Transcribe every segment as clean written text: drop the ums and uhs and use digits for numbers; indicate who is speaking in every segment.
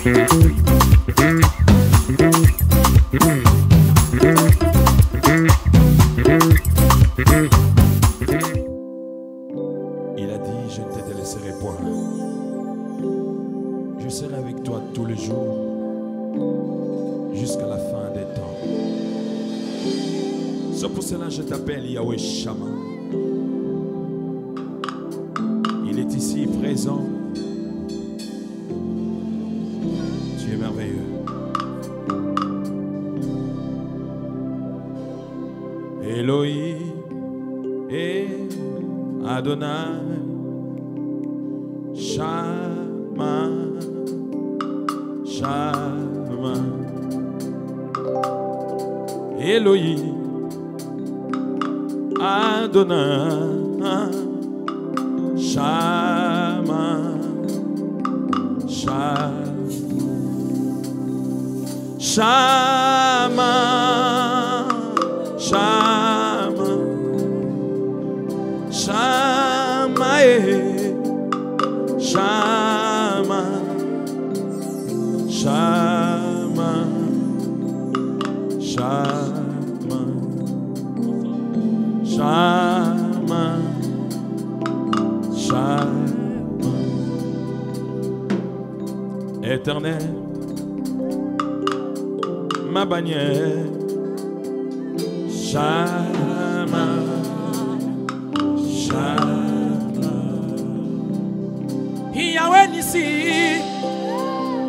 Speaker 1: Il a dit, je ne te délaisserai point. Je serai avec toi tous les jours, jusqu'à la fin des temps. C'est pour cela que je t'appelle Yahweh Shammah. Il est ici présent. Tu es merveilleux. Elohim et Adonai Shammah, Shammah. Elohim Adonai Shammah, Shammah, Shammah, Shammah, Shammah, Shammah, Shammah, Shammah, Shammah, Shammah. Éternel, ma bannière, Shammah, Shammah. Yahweh Nissi,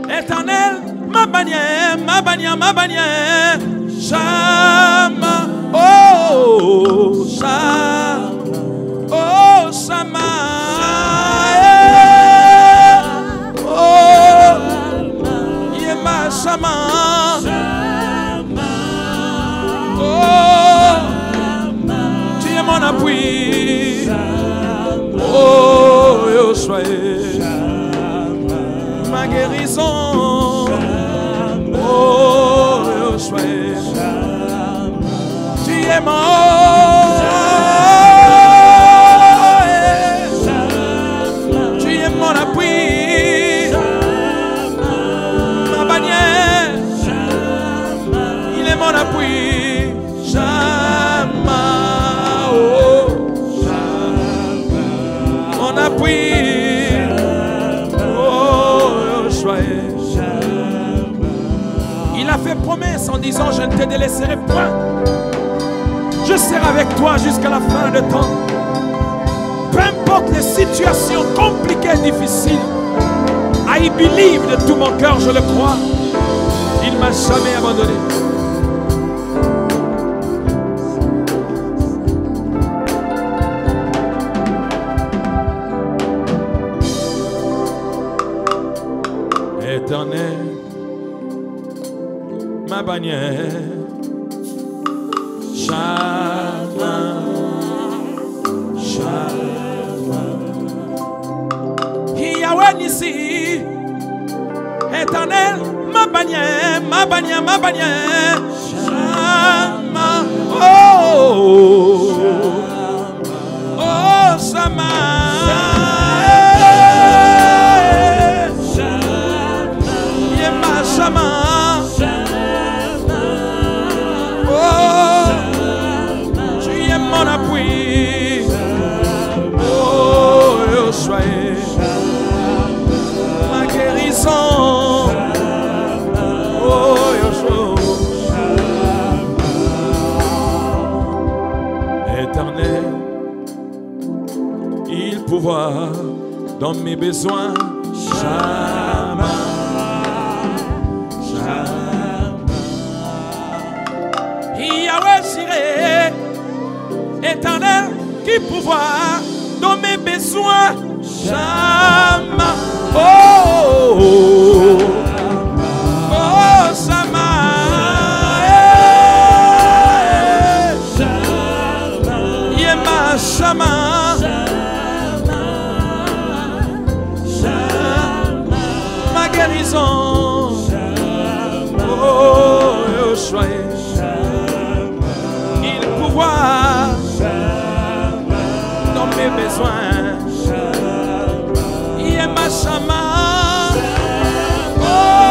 Speaker 1: Éternel, ma bannière, ma bannière, ma bannière, Shammah, oh, Shammah, oh, Shammah, oh, Yema Shammah, oh, tu es mon appui, oh, Yoshua, ma guérison, oh, Yoshua, tu es mon, tu es mon appui, ma bannière, il est mon appui, Shammah, oh, mon appui, oh, Yoshua. Il a fait promesse en disant, je ne te délaisserai point. Je serai avec toi jusqu'à la fin de temps. Peu importe les situations compliquées et difficiles, I believe de tout mon cœur, je le crois. Il ne m'a jamais abandonné. Éternel, ma bannière, Shammah, Shammah. Yahweh Nissi, Éternel, ma bannière, ma bannière, ma bannière, Shammah, oh, oh, Shammah, Yema Shammah. Mon appui, oh, Yoshua, ma guérison, oh, Yoshua, Éternel, il pouvoir dans mes besoins, Shammah, Shammah, Yahweh Jireh, Éternel, qui pouvoir dans mes besoins, Shammah, oh, oh, oh, Shammah, Yema Shammah, ma guérison, oh, Yoshua, il pouvoir dans mes besoins, Yema Shammah, oh,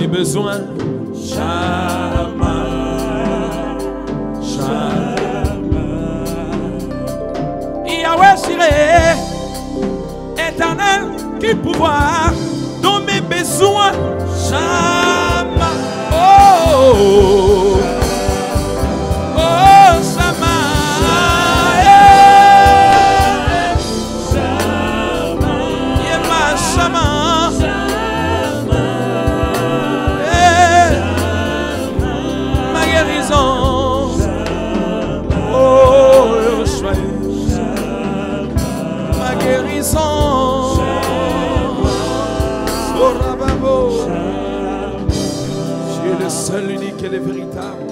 Speaker 1: besoin. Shama, Shama. Yahweh Jireh, éternel, qui pouvoir dans mes besoins. Shama, oh, oh, Shama, Shama, Yema Shama, ma guérison, oh, Yoshua, ma guérison. Tu es le seul, unique et le véritable.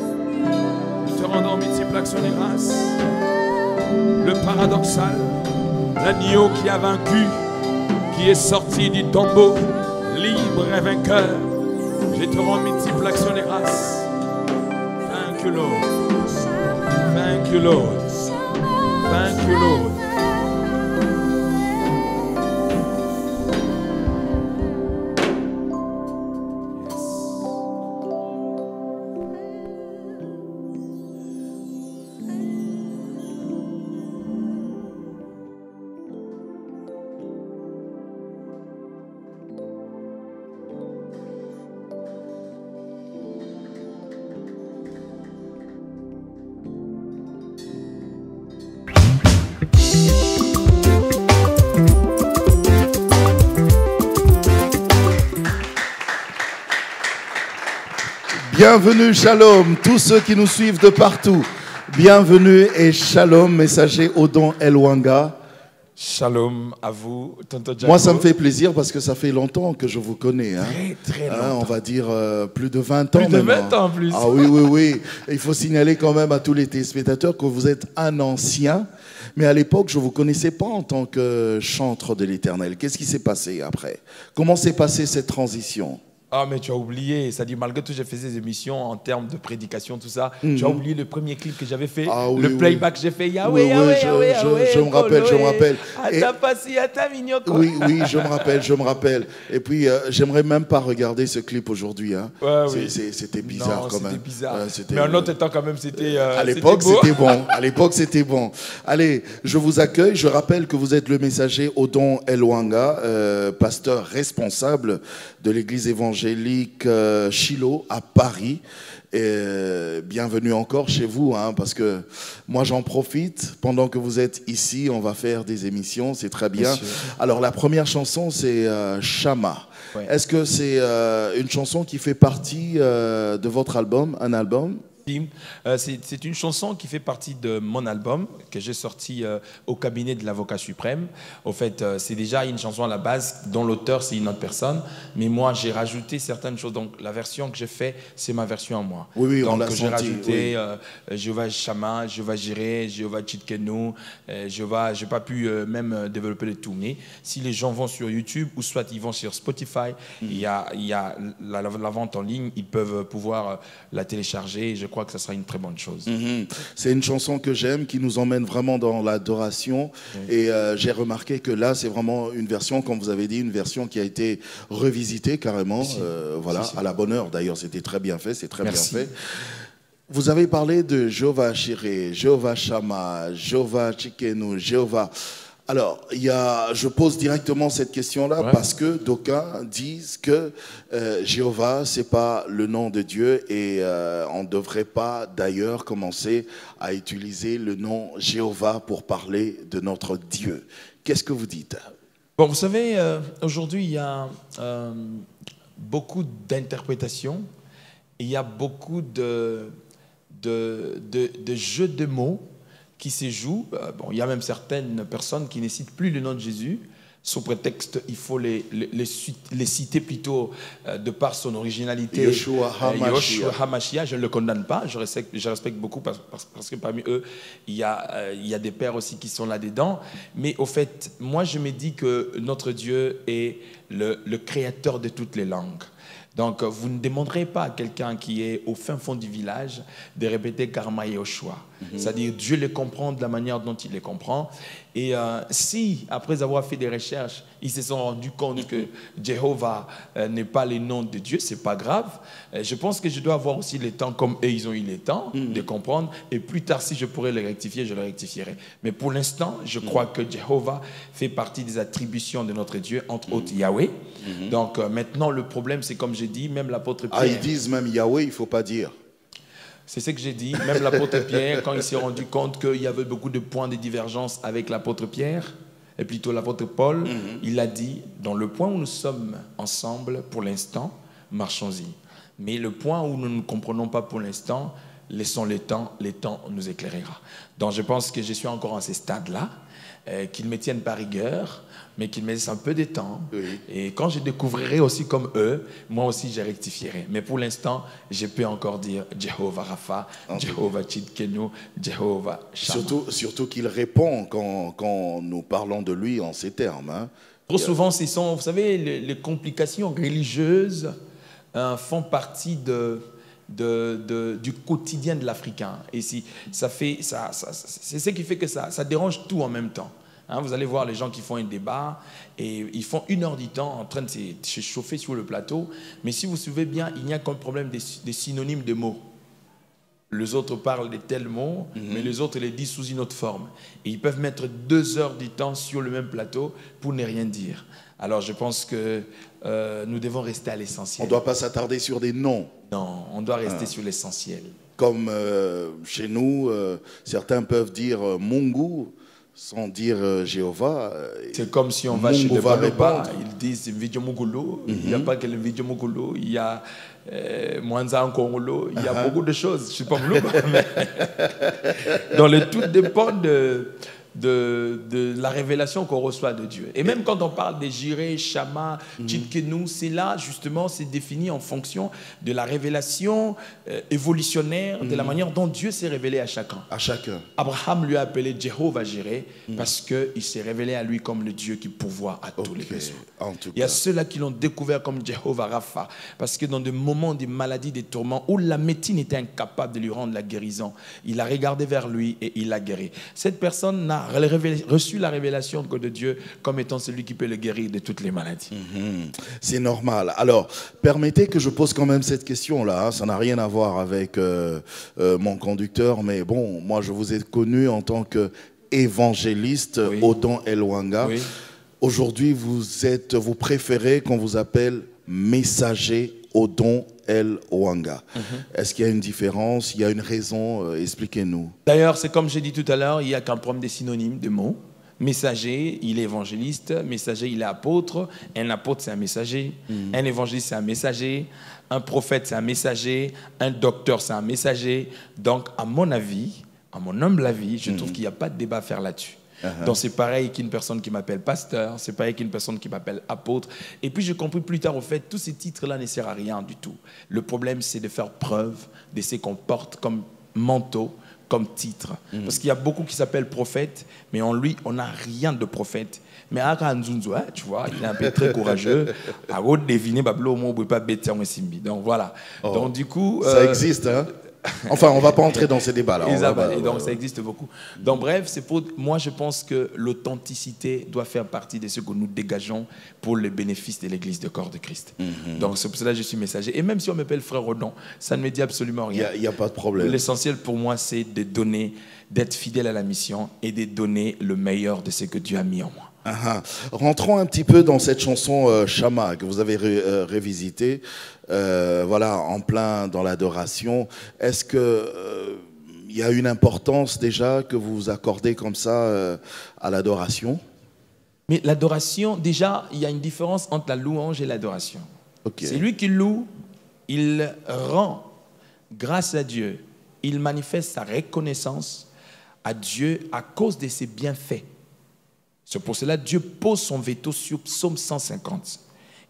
Speaker 1: Nous te rendons multiples actions et grâces. Le paradoxal, l'agneau qui a vaincu, qui est sorti du tombeau, libre et vainqueur. Je te rends multiples actions et grâces. Thank you, Lord. Thank you, Lord. Thank you, Lord.
Speaker 2: Bienvenue, shalom, tous ceux qui nous suivent de partout. Bienvenue et shalom, messager Odon Elwanga.
Speaker 1: Shalom à vous, Tonton Jaco.
Speaker 2: Moi, ça me fait plaisir parce que ça fait longtemps que je vous connais. Hein.
Speaker 1: Très longtemps.
Speaker 2: On va dire plus de 20 ans.
Speaker 1: Plus de 20 ans en plus.
Speaker 2: Ah oui, oui, oui. Il faut signaler quand même à tous les téléspectateurs que vous êtes un ancien. Mais à l'époque, je ne vous connaissais pas en tant que chantre de l'Éternel. Qu'est-ce qui s'est passé après? Comment s'est passée cette transition?
Speaker 1: Ah, mais tu as oublié, ça dit, malgré tout, j'ai fait des émissions en termes de prédication, tout ça. Tu as oublié le premier clip que j'avais fait, le playback que j'ai fait. Yahweh,
Speaker 2: oui,
Speaker 1: Yahweh,
Speaker 2: oui,
Speaker 1: Yahweh,
Speaker 2: je me rappelle, je me rappelle. Oui, oui, je me rappelle. Et puis, j'aimerais même pas regarder ce clip aujourd'hui. Hein.
Speaker 1: Ouais, oui.
Speaker 2: C'était bizarre quand même.
Speaker 1: C'était bizarre. Mais en autre temps, quand même, c'était.
Speaker 2: À l'époque, c'était bon. À l'époque, c'était bon. Allez, je vous accueille. Je rappelle que vous êtes le messager Odon Elwanga, pasteur responsable de l'église évangélique Shiloh à Paris. Et bienvenue encore chez vous, hein, parce que moi j'en profite. Pendant que vous êtes ici, on va faire des émissions, c'est très bien. Monsieur. Alors la première chanson, c'est Shama. Ouais. Est-ce que c'est une chanson qui fait partie de votre album, un album?
Speaker 1: C'est une chanson qui fait partie de mon album que j'ai sorti au cabinet de l'avocat suprême. Au fait, c'est déjà une chanson à la base dont l'auteur c'est une autre personne, mais moi j'ai rajouté certaines choses. Donc la version que j'ai fait, c'est ma version à moi.
Speaker 2: Oui, oui,
Speaker 1: donc
Speaker 2: on l'a senti.
Speaker 1: J'ai rajouté Jéhovah Shama, Jéhovah Jireh, Jéhovah Tchidkenu, Jéhovah. J'ai pas pu même développer le tout. Mais si les gens vont sur YouTube ou soit ils vont sur Spotify, il y a la vente en ligne, ils peuvent pouvoir la télécharger. Je crois que ça sera une très bonne chose.
Speaker 2: C'est une chanson que j'aime, qui nous emmène vraiment dans l'adoration. Oui. Et j'ai remarqué que là, c'est vraiment une version, comme vous avez dit, une version qui a été revisitée carrément. Voilà, à la bonne heure d'ailleurs, c'était très bien fait, c'est très bien fait. Vous avez parlé de Jéhovah Jireh, Jéhovah Shama, Jéhovah Tchidkenu, Jéhovah... Alors, je pose directement cette question-là parce que d'aucuns disent que Jéhovah, ce n'est pas le nom de Dieu et on ne devrait pas d'ailleurs commencer à utiliser le nom Jéhovah pour parler de notre Dieu. Qu'est-ce que vous dites?
Speaker 1: Bon, vous savez, aujourd'hui, il y a beaucoup d'interprétations, il y a beaucoup de jeux de mots qui se jouent. Bon, il y a même certaines personnes qui ne citent plus le nom de Jésus, sous prétexte il faut les citer plutôt de par son originalité.
Speaker 2: Yoshua
Speaker 1: HaMashiach, je ne le condamne pas, je respecte beaucoup parce que parmi eux, il y a des pères aussi qui sont là-dedans. Mais au fait, moi je me dis que notre Dieu est le créateur de toutes les langues. Donc, vous ne demanderez pas à quelqu'un qui est au fin fond du village de répéter Karma Yoshua. C'est-à-dire Dieu les comprend de la manière dont il les comprend. Et si, après avoir fait des recherches, ils se sont rendus compte que Jéhovah n'est pas le nom de Dieu, c'est pas grave. Je pense que je dois avoir aussi le temps, comme eux, ils ont eu le temps de comprendre. Et plus tard, si je pourrais le rectifier, je le rectifierai. Mais pour l'instant, je crois que Jéhovah fait partie des attributions de notre Dieu, entre autres Yahweh. Donc maintenant, le problème, c'est comme j'ai dit, même l'apôtre Pierre...
Speaker 2: Ah, ils disent même Yahweh, il ne faut pas dire.
Speaker 1: C'est ce que j'ai dit. Même l'apôtre Pierre, quand il s'est rendu compte qu'il y avait beaucoup de points de divergence avec l'apôtre Pierre, et plutôt l'apôtre Paul, il a dit, dans le point où nous sommes ensemble pour l'instant, marchons-y. Mais le point où nous ne comprenons pas pour l'instant, laissons le temps nous éclairera. Donc je pense que je suis encore à ces stades-là, qu'ils me tiennent par rigueur, mais qu'ils me laissent un peu de temps. Oui. Et quand je découvrirai aussi comme eux, moi aussi je rectifierai. Mais pour l'instant, je peux encore dire Jéhovah Rapha, Jéhovah Tsidkenu, Jéhovah Shammah.
Speaker 2: Surtout qu'il répond quand nous parlons de lui en ces termes. Hein.
Speaker 1: Trop souvent, vous savez, les complications religieuses font partie du quotidien de l'Africain. Et si, c'est ce qui fait que ça dérange tout en même temps. Hein, vous allez voir les gens qui font un débat et ils font 1 heure du temps en train de se chauffer sur le plateau. Mais si vous vous souvenez bien, il n'y a qu'un problème des synonymes de mots. Les autres parlent de tels mots, mais les autres les disent sous une autre forme. Et ils peuvent mettre 2 heures du temps sur le même plateau pour ne rien dire. Alors je pense que nous devons rester à l'essentiel.
Speaker 2: On ne doit pas s'attarder sur des noms.
Speaker 1: Non, on doit rester sur l'essentiel.
Speaker 2: Comme chez nous, certains peuvent dire Mungu sans dire Jéhovah.
Speaker 1: C'est comme si on va chez les Baloba, ils disent Vidjo Mugulu. Il n'y a pas que le Vidjo Mugulu, il y a Mwanza Nkongolo, il y a beaucoup de choses. Je ne suis pas Mlouba, mais donc le tout dépend de la révélation qu'on reçoit de Dieu. Et même quand on parle des Jireh, Shammah, Tsidkenu, c'est là justement, c'est défini en fonction de la révélation évolutionnaire, de la manière dont Dieu s'est révélé à chacun.
Speaker 2: À chacun.
Speaker 1: Abraham lui a appelé Jéhovah Jireh parce qu'il s'est révélé à lui comme le Dieu qui pourvoit à tous les besoins. Il y a ceux-là qui l'ont découvert comme Jéhovah Rapha parce que dans des moments de maladie, des tourments, où la médecine était incapable de lui rendre la guérison, il a regardé vers lui et il l'a guéri. Cette personne n'a reçu la révélation de Dieu comme étant celui qui peut le guérir de toutes les maladies.
Speaker 2: C'est normal. Alors, permettez que je pose quand même cette question-là. Hein. Ça n'a rien à voir avec mon conducteur, mais bon, moi je vous ai connu en tant qu'évangéliste Odon Elwanga. Oui. Aujourd'hui, vous préférez qu'on vous appelle messager Odon Elwanga. Est-ce qu'il y a une différence? Il y a une raison? Expliquez-nous.
Speaker 1: D'ailleurs, c'est comme j'ai dit tout à l'heure, il n'y a qu'un problème des synonymes de mots. Messager, il est évangéliste. Messager, il est apôtre. Un apôtre, c'est un messager. Un évangéliste, c'est un messager. Un prophète, c'est un messager. Un docteur, c'est un messager. Donc, à mon avis, à mon humble avis, je trouve qu'il n'y a pas de débat à faire là-dessus. Donc c'est pareil qu'une personne qui m'appelle pasteur, c'est pareil qu'une personne qui m'appelle apôtre. Et puis j'ai compris plus tard, au fait, tous ces titres-là ne servent à rien du tout. Le problème, c'est de faire preuve de ce qu'on porte comme manteau, comme titre. Parce qu'il y a beaucoup qui s'appellent prophètes, mais en lui, on n'a rien de prophète. Mais Aka Nzunzu, tu vois, il est un peu très courageux. Donc voilà. Donc du coup...
Speaker 2: Ça existe, hein? Enfin, on ne va pas entrer dans ces débats-là.
Speaker 1: Et donc, ça existe beaucoup. Donc, bref, moi, je pense que l'authenticité doit faire partie de ce que nous dégageons pour le bénéfice de l'Église de corps de Christ. Donc, c'est pour cela que je suis messager. Et même si on m'appelle frère Odon, ça ne me dit absolument rien.
Speaker 2: Il n'y a pas de problème.
Speaker 1: L'essentiel pour moi, c'est de donner, d'être fidèle à la mission et de donner le meilleur de ce que Dieu a mis en moi.
Speaker 2: Rentrons un petit peu dans cette chanson Shammah que vous avez révisitée, voilà, en plein dans l'adoration. Est-ce que y a une importance déjà que vous accordez comme ça à l'adoration?
Speaker 1: Mais l'adoration, déjà, il y a une différence entre la louange et l'adoration. C'est lui qui loue, il rend grâce à Dieu, il manifeste sa reconnaissance à Dieu à cause de ses bienfaits. C'est pour cela que Dieu pose son veto sur Psaume 150.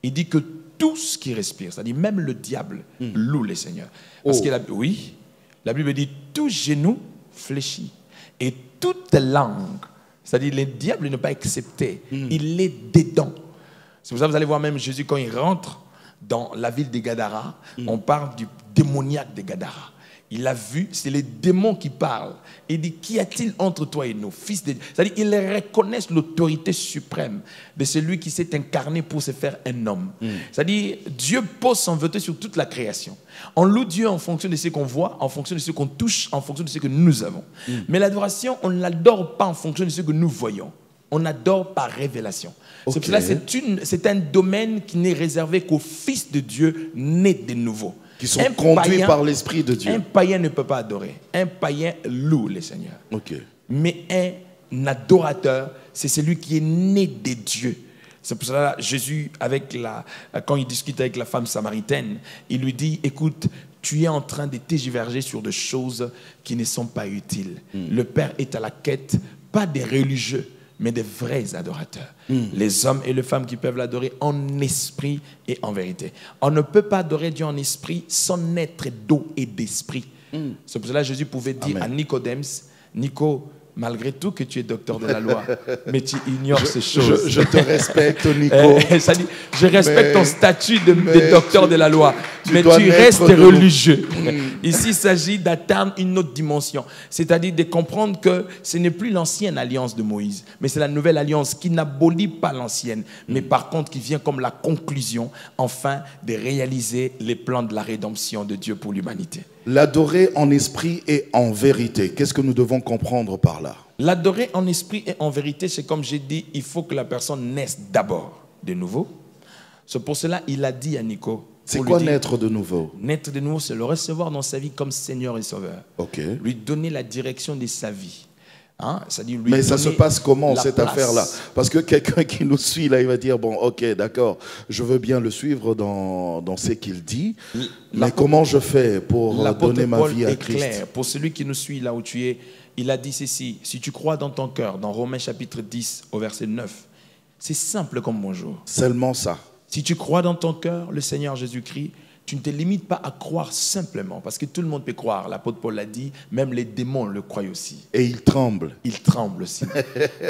Speaker 1: Il dit que tout ce qui respire, c'est-à-dire même le diable, loue le Seigneur. Parce que la Bible dit tout genou fléchit et toute langue, c'est-à-dire le diable n'est pas accepté, il est dedans. C'est pour ça que vous allez voir même Jésus quand il rentre dans la ville de Gadara, on parle du démoniaque de Gadara. Il a vu, c'est les démons qui parlent. Il dit, qu'y a-t-il entre toi et nous, fils de Dieu? C'est-à-dire, ils reconnaissent l'autorité suprême de celui qui s'est incarné pour se faire un homme. C'est-à-dire, Dieu pose son veto sur toute la création. On loue Dieu en fonction de ce qu'on voit, en fonction de ce qu'on touche, en fonction de ce que nous avons. Mais l'adoration, on ne l'adore pas en fonction de ce que nous voyons. On adore par révélation. C'est pour cela c'est un domaine qui n'est réservé qu'aux fils de Dieu nés de nouveau.
Speaker 2: Qui sont conduits par l'Esprit de Dieu.
Speaker 1: Un païen ne peut pas adorer. Un païen loue le Seigneur. Mais un adorateur, c'est celui qui est né de Dieu. C'est pour cela que Jésus, quand il discute avec la femme samaritaine, il lui dit, écoute, tu es en train de tergiverser sur des choses qui ne sont pas utiles. Le Père est à la quête, pas des religieux, mais des vrais adorateurs. Les hommes et les femmes qui peuvent l'adorer en esprit et en vérité. On ne peut pas adorer Dieu en esprit sans être d'eau et d'esprit. C'est pour cela que Jésus pouvait dire à Nicodème, Nico, malgré tout que tu es docteur de la loi, mais tu ignores ces choses.
Speaker 2: Je te respecte, Nico.
Speaker 1: Je respecte ton statut de docteur de la loi, mais tu restes religieux. Ici, il s'agit d'atteindre une autre dimension, c'est-à-dire de comprendre que ce n'est plus l'ancienne alliance de Moïse, mais c'est la nouvelle alliance qui n'abolit pas l'ancienne, mais par contre qui vient comme la conclusion, enfin, de réaliser les plans de la rédemption de Dieu pour l'humanité.
Speaker 2: L'adorer en esprit et en vérité. Qu'est-ce que nous devons comprendre par là?
Speaker 1: L'adorer en esprit et en vérité, c'est comme j'ai dit, il faut que la personne naisse d'abord de nouveau. C'est pour cela qu'il a dit à Nico.
Speaker 2: C'est quoi naître de nouveau?
Speaker 1: Naître de nouveau, c'est le recevoir dans sa vie comme Seigneur et Sauveur. Lui donner la direction de sa vie. Hein?
Speaker 2: Mais ça se passe comment cette affaire-là? Parce que quelqu'un qui nous suit, là, il va dire, bon, ok, d'accord, je veux bien le suivre dans ce qu'il dit, mais comment je fais pour donner ma vie à Christ?
Speaker 1: Clair. Pour celui qui nous suit là où tu es, il a dit ceci, si tu crois dans ton cœur, dans Romains chapitre 10 au verset 9, c'est simple comme bonjour.
Speaker 2: Seulement ça.
Speaker 1: Si tu crois dans ton cœur, le Seigneur Jésus-Christ, tu ne te limites pas à croire simplement, parce que tout le monde peut croire. L'apôtre Paul l'a dit, même les démons le croient aussi.
Speaker 2: Et ils tremblent.
Speaker 1: Ils tremblent aussi.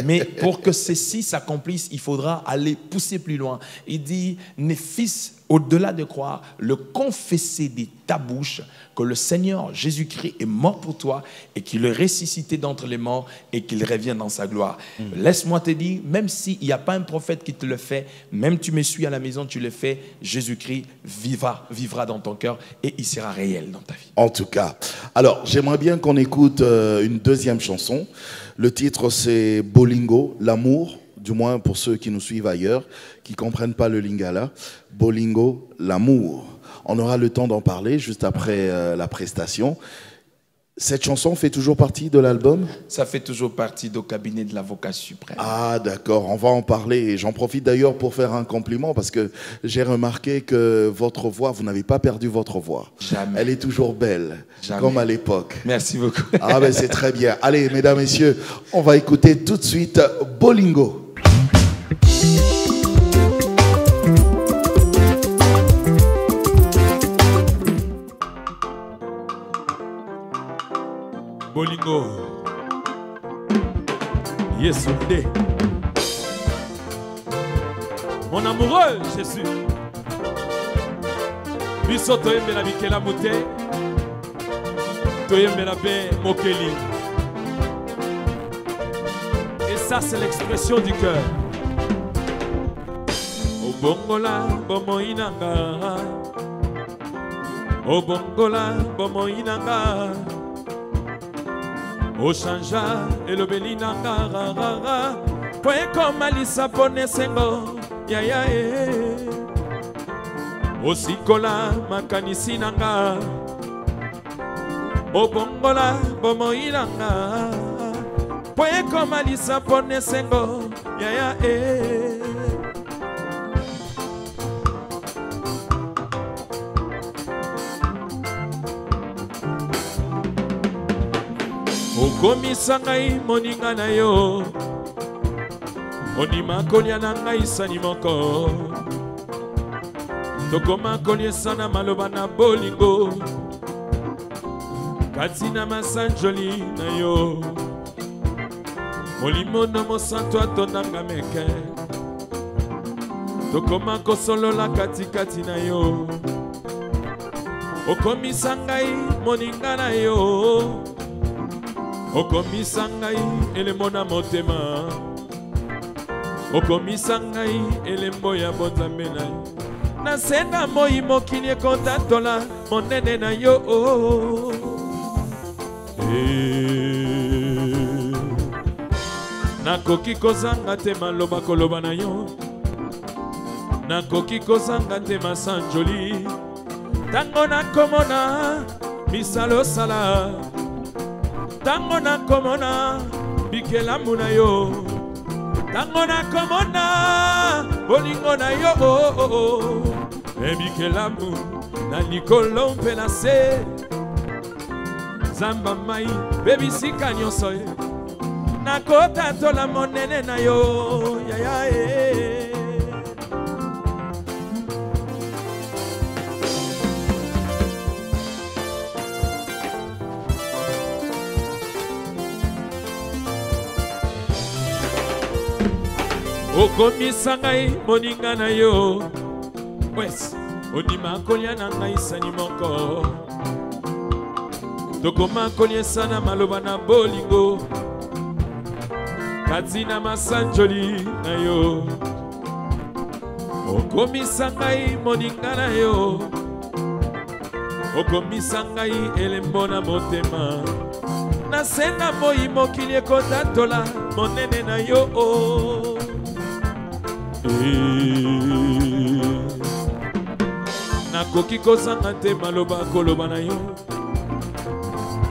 Speaker 1: Mais pour que ceci s'accomplisse, il faudra aller pousser plus loin. Il dit, né fils, au-delà de croire, le confesser de ta bouche que le Seigneur Jésus-Christ est mort pour toi et qu'il est ressuscité d'entre les morts et qu'il revient dans sa gloire. Laisse-moi te dire, même s'il n'y a pas un prophète qui te le fait, même tu me suis à la maison, tu le fais, Jésus-Christ vivra dans ton cœur et il sera réel dans ta vie.
Speaker 2: En tout cas. Alors, j'aimerais bien qu'on écoute une deuxième chanson. Le titre, c'est Bolingo, l'amour. Du moins pour ceux qui nous suivent ailleurs, qui ne comprennent pas le lingala. Bolingo, l'amour. On aura le temps d'en parler juste après la prestation. Cette chanson fait toujours partie de l'album?
Speaker 1: Ça fait toujours partie du cabinet de l'avocat suprême.
Speaker 2: Ah d'accord, on va en parler. Et j'en profite d'ailleurs pour faire un compliment parce que j'ai remarqué que votre voix, vous n'avez pas perdu votre voix.
Speaker 1: Jamais.
Speaker 2: Elle est toujours belle, comme à l'époque.
Speaker 1: Merci beaucoup.
Speaker 2: Ah ben c'est très bien. Allez, mesdames, messieurs, on va écouter tout de suite Bolingo.
Speaker 1: Bolingo, yes, mon amoureux Jésus, biso toyembela bikela mute, toyembela be mokeli. Et ça c'est l'expression du cœur. Obongola bomoinanga, obongola bomoinanga. O chanja elobeli nanga rara poe koma lisapone sengo ya ya o sikola makanisi nanga o bongola bomoi nanga poe koma lisapone sengo ya ya Okomisa ngai moninga na yo Onima kolia na ngai sani moko Tokoma kolia na maloba na bolingo Kati na masanjoli na yo Molimo no mosanto atonanga meke Tokoma kosolola kati kati na yo Okomisa ngai moninga na yo. Okomisa ngai elembo na motema. Okomisa ngai elembo ya bonzambe na yo. Nasenga moi mokili ekotatola monene na yo. Nakoki kozanga te maloba koloba na yo. Nakoki kozanga te masanjoli. Tango nakomona misalo sala. Tango nakomona bikelamu na yo. Tango nakomona bolingo na yo. Bikelamu na likolo mpe na se. Zamba mai bebisika nyonso ye. Nakota tola monene na yo. Ya ya e. Okomisa ngai moninga na yo. Wes onima kolia na ngai sani moko. Tokoma kolia sana maloba na bolingo. Katina masanjoli na yo. Okomisa ngai moninga na yo. Okomisa ngai elembo na motema. Nasenga moi mokili ekotatola monene na yo. Nakoki kozanga te maloba koloba na yo.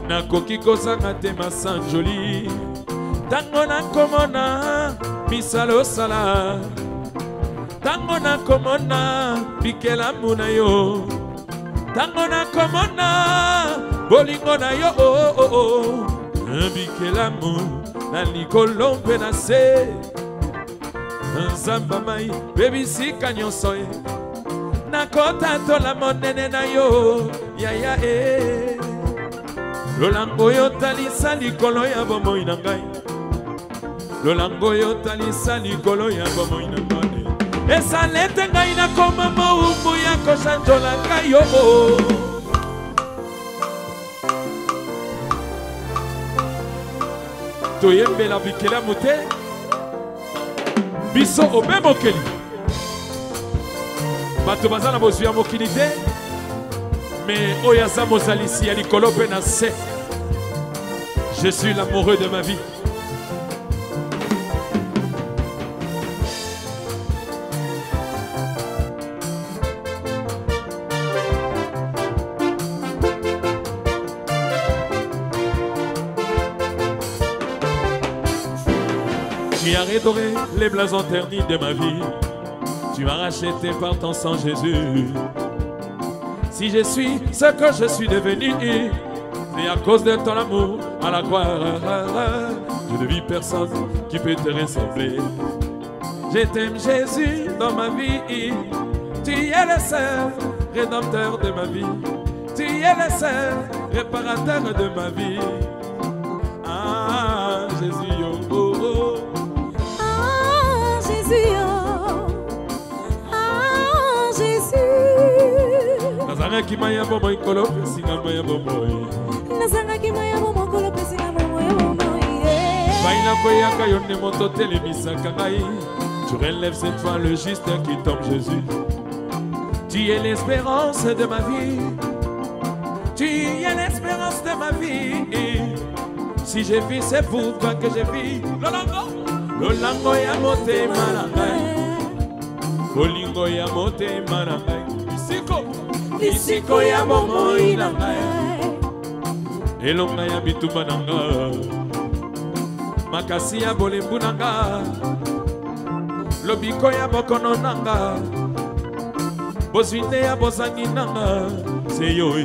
Speaker 1: Nakoki kozanga te masanjoli. Tango nakomona misalo sala. Tango nakomona bikelamu na yo. Tango nakomona bolingo na yo. Bikelamu na likolo mpe na se. Nzamba mai bebisika nyonso ye. Nakota tola monene na yo. Ya ya e. Lolango yo talisa likolo ya bomoi na ngai. Lolango yo talisa likolo ya bomoi na ngai. Esalete ngai na koma moumbu ya koshanjola ngai yo. Toyembela bikelamu te. Biso obe mokeli. Bato bazana bozwi ya mokili te. Mais oyaza mozalisi ya likolo pe na se. Je suis l'amoureux de ma vie. Tu as redoré les blasons ternis de ma vie. Tu m'as racheté par ton sang, Jésus. Si je suis ce que je suis devenu, c'est à cause de ton amour à la croix. Je ne vis personne qui peut te ressembler. Je t'aime, Jésus, dans ma vie. Tu es le seul rédempteur de ma vie. Tu es le seul réparateur de ma vie. Ah, Jésus, oh, oh, oh. Nazanga ki maya bomo ikolo pesinga maya bomo. Nazanga ki maya bomo ikolo pesinga maya bomo. Baila koyaka yonne moto telemisa kangai. Tu relèves cette fois le juste qui tombe, Jésus. Tu es l'espérance de ma vie. Tu es l'espérance de ma vie. Si j'ai vu, c'est pour toi que j'ai vu. Lolango ya mote marangai. Bolingo ya mote marangai. Isiko ya momo inangai. Elonga ya bitumba nanga. Makasi ya bolembu nanga. Lobiko ya bokono nanga. Bozwinde ya bozangi nanga. Seyo oh.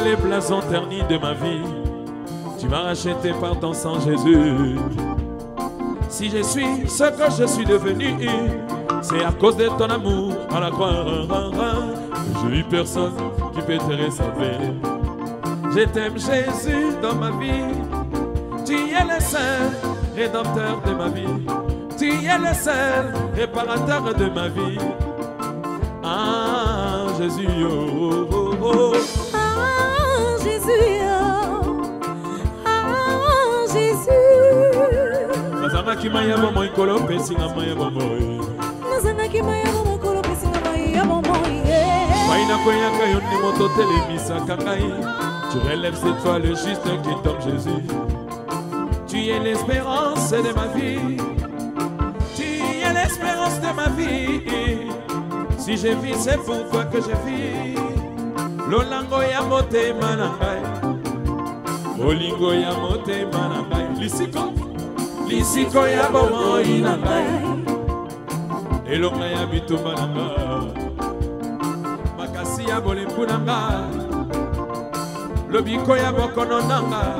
Speaker 1: Les blasons ternis de ma vie. Tu m'as racheté par ton sang, Jésus. Si je suis ce que je suis devenu, c'est à cause de ton amour à la croix. Je n'ai personne qui peut te ressembler. Je t'aime, Jésus, dans ma vie. Tu es le seul rédempteur de ma vie. Tu es le seul réparateur de ma vie. Ah, Jésus, oh, oh, oh.
Speaker 3: Ah, Jésus, oh. Ah, Jésus.
Speaker 1: Nazanaki maya bomo ikolo pesinga maya bomo.
Speaker 3: Nazanaki maya bomo ikolo pesinga maya bomo.
Speaker 1: Maina koya kayo ni moto telemisa kangai. Tu relèves cette fois le juste qui tombe, Jésus. Tu es l'espérance de ma vie. Tu es l'espérance de ma vie. Si je vis, c'est pour toi que je vis. Lolango ya mote manangai. Olingo ya mote manangai. Lisiko. Lisiko ya bomo inangai. Elonga ya bitu manangai. Makasi ya bolembu nangai. Lobiko ya bokono nanga.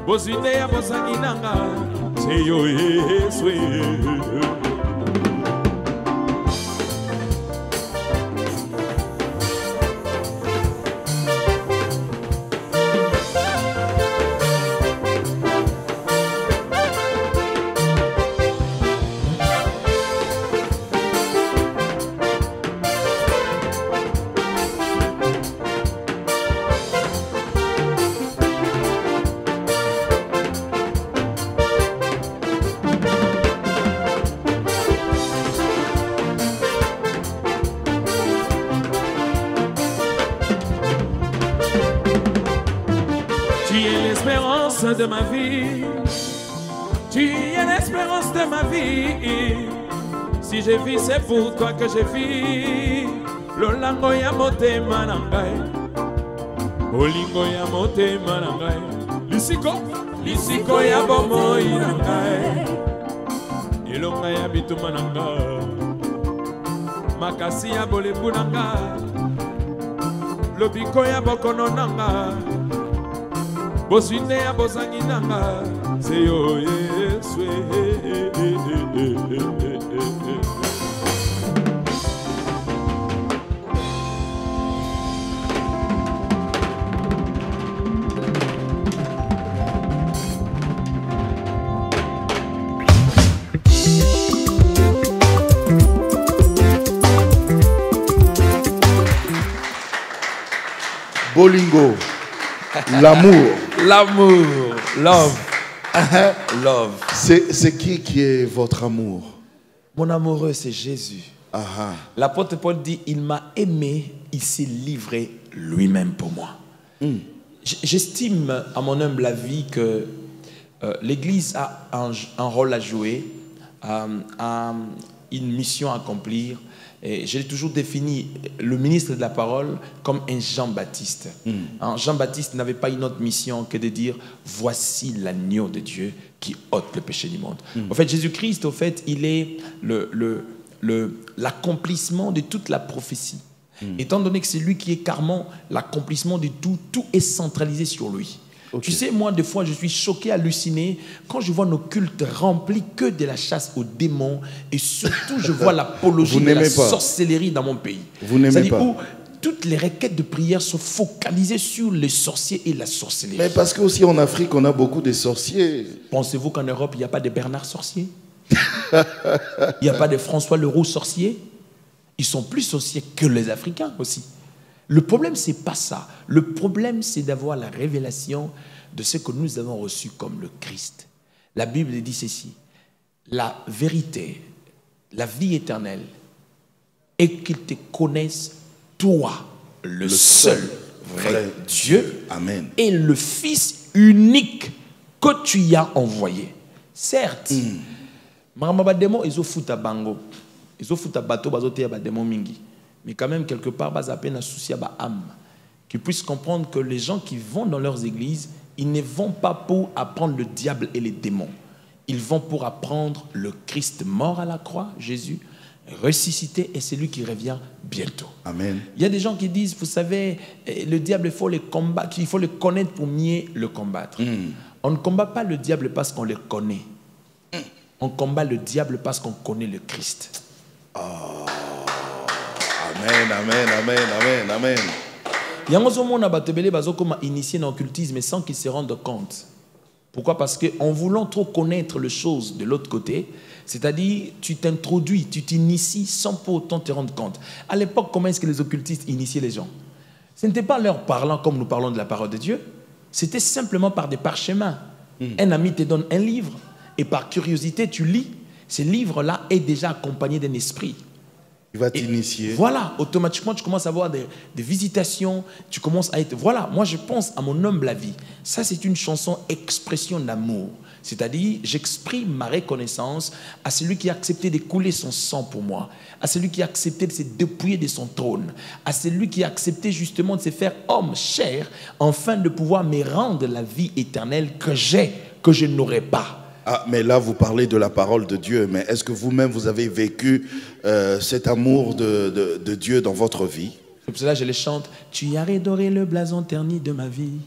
Speaker 1: Bozine ya bozangi nanga. Seyo Yeswe. De ma vie, tu es l'espérance de ma vie. Si je vis, c'est pour toi que je vis. Lolango ya mote manangai, olingo ya mote manangai. Lisiko, lisiko ya bomo inangai. Elonga ya bitu manangai, makasi ya bolembu nangai. Lobiko ya bokono nangai. Bosine ya bozangi nanga. Seyo Yeswe.
Speaker 2: Bolingo. L'amour.
Speaker 4: L'amour. Love. Love.
Speaker 2: C'est qui est votre amour?
Speaker 4: Mon amoureux, c'est Jésus. L'apôtre Paul dit, il m'a aimé, il s'est livré lui-même pour moi. J'estime, à mon humble avis, que l'Église a un rôle à jouer, a une mission à accomplir. Et j'ai toujours défini le ministre de la parole comme un Jean-Baptiste. Jean-Baptiste n'avait pas une autre mission que de dire « Voici l'agneau de Dieu qui ôte le péché du monde ». En fait, Jésus-Christ, au fait, il est l'accomplissement de toute la prophétie. Étant donné que c'est lui qui est carrément l'accomplissement de tout, tout est centralisé sur lui. Tu sais, moi, des fois, je suis choqué, halluciné quand je vois nos cultes remplis que de la chasse aux démons et surtout, je vois l'apologie de la sorcellerie dans mon pays.
Speaker 2: Vous n'aimez pas.
Speaker 4: Où toutes les requêtes de prière sont focalisées sur les sorciers et la sorcellerie.
Speaker 2: Mais parce qu'aussi en Afrique, on a beaucoup de sorciers.
Speaker 4: Pensez-vous qu'en Europe, il n'y a pas de Bernard sorcier? Il n'y a pas de François Leroux sorcier? Ils sont plus sorciers que les Africains aussi. Le problème, ce n'est pas ça. Le problème, c'est d'avoir la révélation de ce que nous avons reçu comme le Christ. La Bible dit ceci. La vérité, la vie éternelle, est qu'ils te connaissent, toi, le seul vrai Dieu,
Speaker 2: Amen.
Speaker 4: Et le Fils unique que tu y as envoyé. Certes, ils ont foutu à bango. Ils ont foutu à bateau, ils ont démon mingi. Mais quand même, quelque part, ils ont peine à soucier à âme. Qu'ils puissent comprendre que les gens qui vont dans leurs églises, ils ne vont pas pour apprendre le diable et les démons. Ils vont pour apprendre le Christ mort à la croix, Jésus, ressuscité et c'est lui qui revient bientôt.
Speaker 2: Amen.
Speaker 4: Il y a des gens qui disent, vous savez, le diable, il faut le combattre, il faut le connaître pour mieux le combattre. On ne combat pas le diable parce qu'on le connaît. On combat le diable parce qu'on connaît le Christ.
Speaker 2: Amen, amen, amen, amen, amen.
Speaker 4: Il y a un moment où initié dans l'occultisme sans qu'ils se rendent compte. Pourquoi? Parce qu'en voulant trop connaître les choses de l'autre côté, c'est-à-dire tu t'introduis, tu t'inities sans pour autant te rendre compte. À l'époque, comment est-ce que les occultistes initiaient les gens? Ce n'était pas leur parlant comme nous parlons de la parole de Dieu. C'était simplement par des parchemins. Un ami te donne un livre et par curiosité, tu lis. Ce livre-là est déjà accompagné d'un esprit.
Speaker 2: Il va t'initier.
Speaker 4: Voilà, automatiquement, tu commences à avoir des visitations, tu commences à être... Voilà, moi je pense à mon humble avis. Ça, c'est une chanson expression d'amour. C'est-à-dire, j'exprime ma reconnaissance à celui qui a accepté de couler son sang pour moi, à celui qui a accepté de se dépouiller de son trône, à celui qui a accepté justement de se faire homme, chair, afin de pouvoir me rendre la vie éternelle que je n'aurais pas.
Speaker 2: Ah, mais là, vous parlez de la parole de Dieu, mais est-ce que vous-même, vous avez vécu cet amour de Dieu dans votre vie?
Speaker 4: C'est pour cela que je les chante. Tu as redoré le blason terni de ma vie.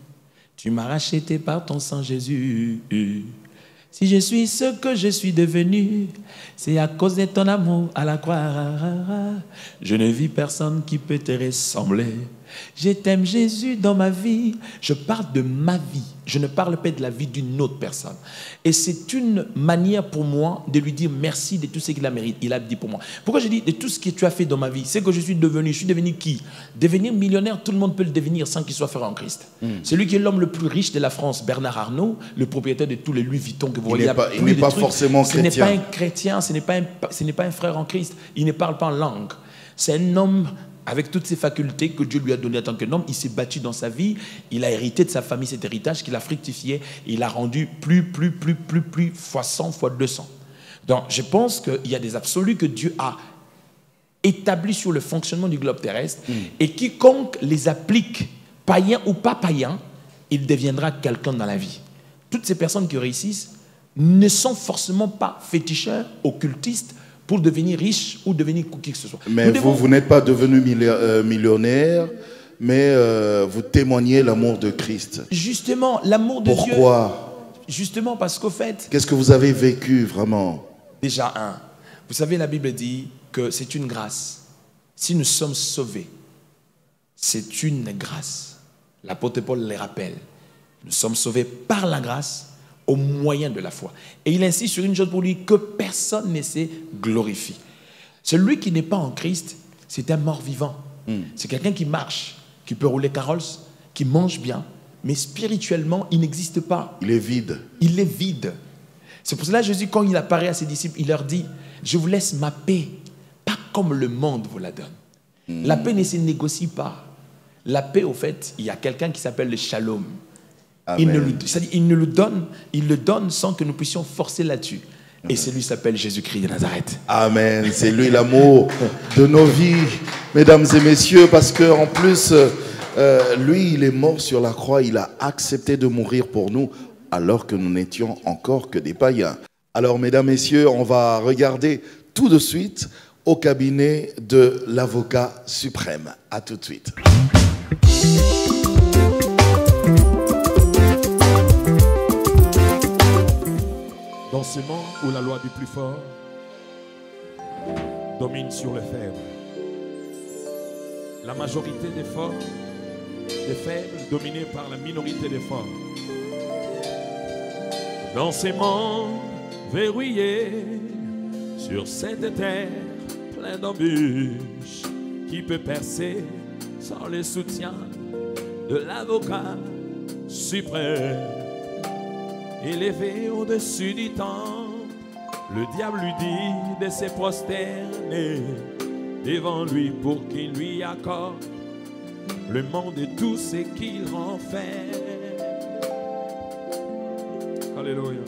Speaker 4: Tu m'as racheté par ton sang, Jésus. Si je suis ce que je suis devenu, c'est à cause de ton amour à la croix. Je ne vis personne qui peut te ressembler. Je t'aime, Jésus, dans ma vie. Je parle de ma vie. Je ne parle pas de la vie d'une autre personne. Et c'est une manière pour moi de lui dire merci de tout ce qu'il a mérité. Il a dit pour moi. Pourquoi je dis de tout ce que tu as fait dans ma vie? C'est que je suis devenu qui? Devenir millionnaire, tout le monde peut le devenir sans qu'il soit frère en Christ. Celui qui est l'homme le plus riche de la France, Bernard Arnault, le propriétaire de tous les Louis Vuitton que vous voyez.
Speaker 2: Il n'est pas forcément chrétien.
Speaker 4: Ce n'est pas un chrétien, ce n'est pas un frère en Christ. Il ne parle pas en langue. C'est un homme avec toutes ses facultés que Dieu lui a données en tant qu'un homme. Il s'est battu dans sa vie. Il a hérité de sa famille cet héritage qu'il a fructifié. Il a rendu plus, fois 100, fois 200. Donc, je pense qu'il y a des absolus que Dieu a établis sur le fonctionnement du globe terrestre. Et quiconque les applique, païen ou pas païen, il deviendra quelqu'un dans la vie. Toutes ces personnes qui réussissent ne sont forcément pas féticheurs, occultistes, pour devenir riche ou devenir qui que ce soit.
Speaker 2: Mais vous n'êtes pas devenu millionnaire, mais vous témoignez l'amour de Christ.
Speaker 4: Justement, l'amour de Dieu.
Speaker 2: Pourquoi?
Speaker 4: Justement parce qu'au fait...
Speaker 2: Qu'est-ce que vous avez vécu vraiment?
Speaker 4: Déjà, vous savez, la Bible dit que c'est une grâce. Si nous sommes sauvés, c'est une grâce. L'apôtre Paul le rappelle. Nous sommes sauvés par la grâce, au moyen de la foi. Et il insiste sur une chose pour lui, que personne ne se glorifie. Celui qui n'est pas en Christ, c'est un mort vivant. C'est quelqu'un qui marche, qui peut rouler carrosse, qui mange bien, mais spirituellement, il n'existe pas.
Speaker 2: Il est vide.
Speaker 4: Il est vide. C'est pour cela que Jésus, quand il apparaît à ses disciples, il leur dit, je vous laisse ma paix, pas comme le monde vous la donne. La paix ne se négocie pas. La paix, au fait, il y a quelqu'un qui s'appelle le shalom. Il le donne sans que nous puissions forcer là-dessus. Et celui s'appelle Jésus-Christ de Nazareth.
Speaker 2: Amen. C'est lui l'amour de nos vies, mesdames et messieurs, parce qu'en plus, lui, il est mort sur la croix, il a accepté de mourir pour nous, alors que nous n'étions encore que des païens. Alors, mesdames et messieurs, on va regarder tout de suite au cabinet de l'avocat suprême. À tout de suite.
Speaker 1: Dans ce monde où la loi du plus fort domine sur le faible, la majorité des forts, des faibles, dominés par la minorité des forts. Dans ces mondes verrouillés, sur cette terre pleine d'embûches, qui peut percer sans le soutien de l'avocat suprême? Élevé au-dessus du temps, le diable lui dit de se prosterner devant lui pour qu'il lui accorde le monde et tout ce qu'il renferme. Alléluia.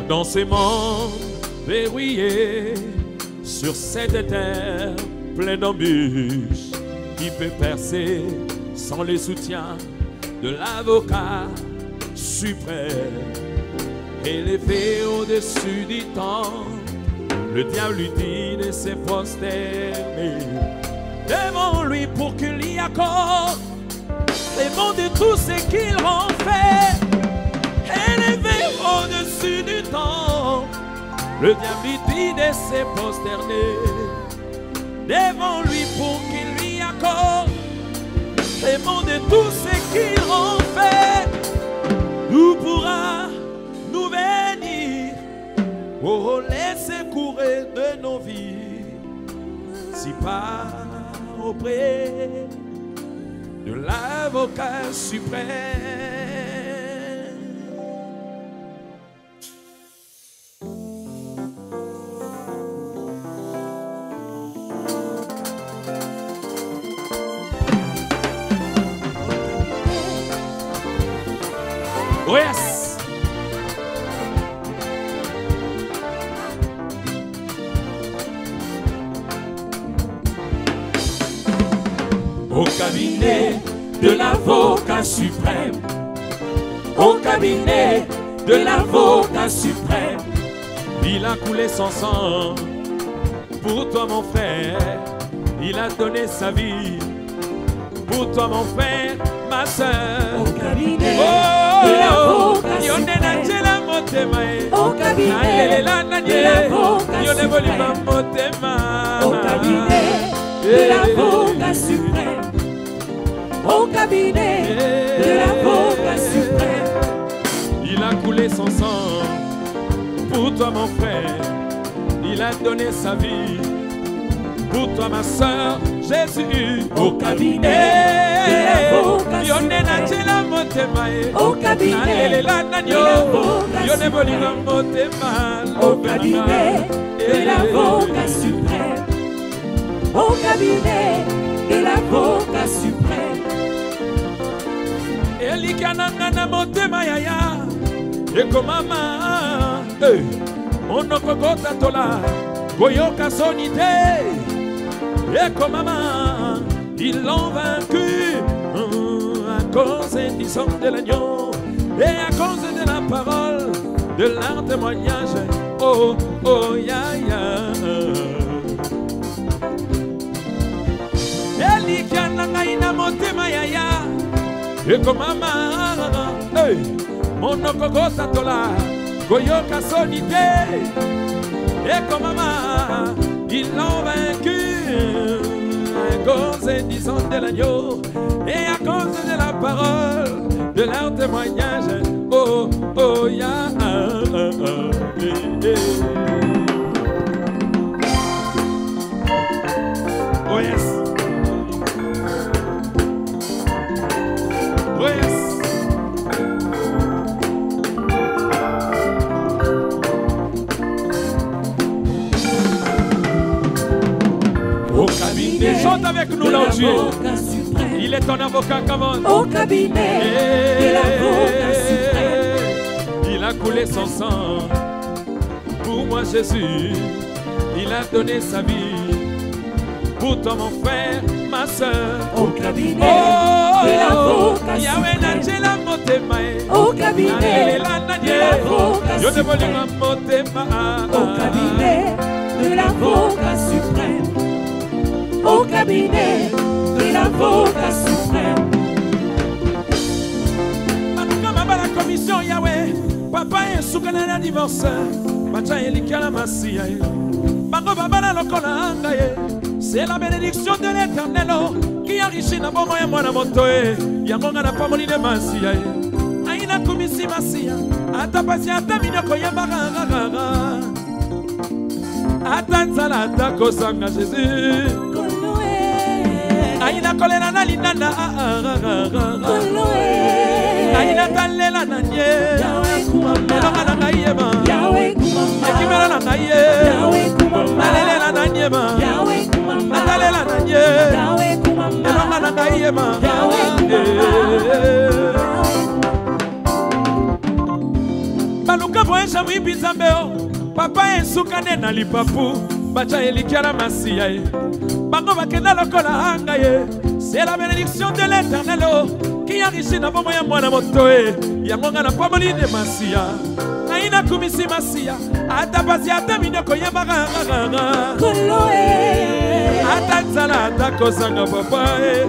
Speaker 1: Dans ces mondes verrouillé sur cette terre pleine d'embûches, qui peut percer sans le soutien de l'avocat suprême. Élevé au-dessus du temps, le diable lui dit de se prosterner devant lui pour qu'il y accorde les bons de tout ce qu'il en fait. Élevé au-dessus du temps, le diable lui dit de se prosterner devant lui pour qu'il lui accorde les bons de tout ce qu'il en fait. Nous pourra nous venir, oh, laisser courir de nos vies, si pas auprès de l'avocat suprême. Oh yes! Au cabinet de l'avocat suprême, au cabinet de l'avocat suprême, il a coulé son sang pour toi mon frère, il a donné sa vie pour toi mon frère, ma soeur.
Speaker 3: Au cabinet de l'avocat suprême, au cabinet de l'avocat suprême, au cabinet de l'avocat suprême, au cabinet de l'avocat suprême.
Speaker 1: Il a coulé son sang pour toi mon frère, il a donné sa vie pour toi ma soeur, Jésus.
Speaker 3: Au cabinet de l'avocat suprême, au cabinet de l'avocat suprême, au cabinet de l'avocat suprême, au cabinet de l'avocat suprême.
Speaker 1: Elikananga motema yaya ekomama onokokota tola koyoka sonite ekomama ils l'ont vaincu à cause du sang de l'agneau et à cause de la parole de leur témoignage. Oh oh ya ya. Elikananga ina motema yaya ekomama monokokota tola koyoka sonite ekomama ils l'ont vaincu à cause du sang de l'agneau et à cause de la parole de leur témoignage. Oh oh ya oh yes. Oh yes. Au cabinet, chante avec nous l'enjeu. Il est ton avocat, comment?
Speaker 3: Au cabinet de l'avocat suprême,
Speaker 1: il a coulé son sang pour moi Jésus. Il a donné sa vie pour toi mon frère, ma soeur.
Speaker 3: au cabinet de l'avocat suprême, au cabinet de l'avocat suprême, au cabinet de l'avocat suprême, au cabinet de l'avocat suprême.
Speaker 1: La commission Yahweh, papa est sous canal divorce, macha elikala masia. Bango babala lokola angaye. C'est la bénédiction de l'Éternel qui enrichit na bomo ya mwana motoe. Yango ngana pamoli de masia. Aina kumisi masia. Atapasi ataminyo koyamba gaga. Atanzala atakosanga Jésus. Aina kolera na linana. Aina talela na nye. Elonga na ngayema. Ekimela na ngaye. Alela na nyema. Atalela na nye. Elonga na ngayema. Baluka boesha mwibizambeo. Papa esukane na lipapu. bacha elikiala masiya ye bango bakenda lokola anga ye. C'est la bénédiction de l'Éternel qui enrichit na bomo ya mwana moto ye yango nga na pamoli de masiya naina kumisi masiya ata pasi ata minyoko yebaka
Speaker 3: Kolo
Speaker 1: ata nzala ata kozanga papa ye